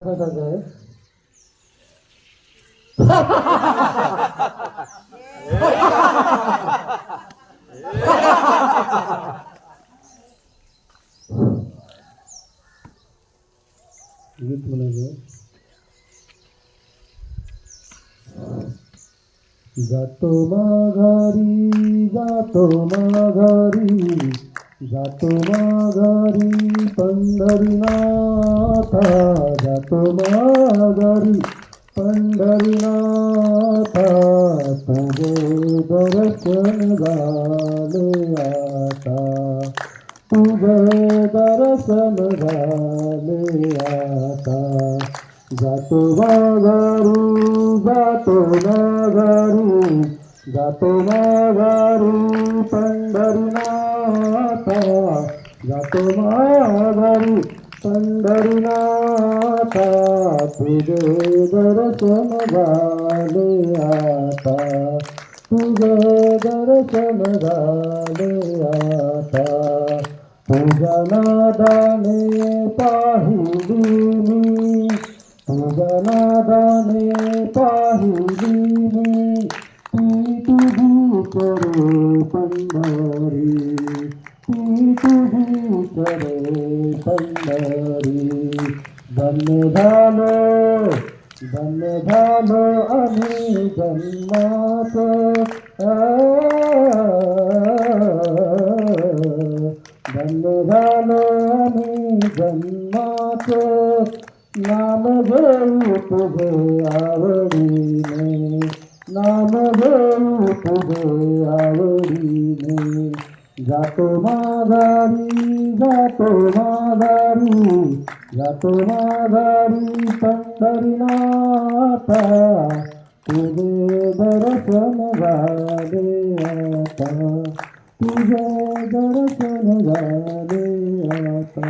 आहे. गीत म्हणायचं. जातो माघारी जातो माघारी जातो माघारी पंढरीनाथा जातो माघारी पंढरीनाथा तुझे दर्शन झाले आता तुझे दर्शन झाले आता जातो माघारी जातो माघारी जातो माघारी पंढरीनाथा जातो माघारी पंढरीनाथा तुझे दर्शन झाले आता तुझे दर्शन झाले आता तुझ्या नादाने पाहिली मी तुझ्या नादाने पाहिली मी ती तुझी करे पंढरी ती तुझी करे पंढरी धन्य झालो आम्ही जन्मात धन्य झालो आम्ही जन्मात नाम घेऊ तुझे आवडीने नाम घेऊ तुझे आवडीने जातो माघारी जातो माघारी जातो माघारी पंढरीनाथा तुझे दर्शन झाले आता तुझे दर्शन झाले आता.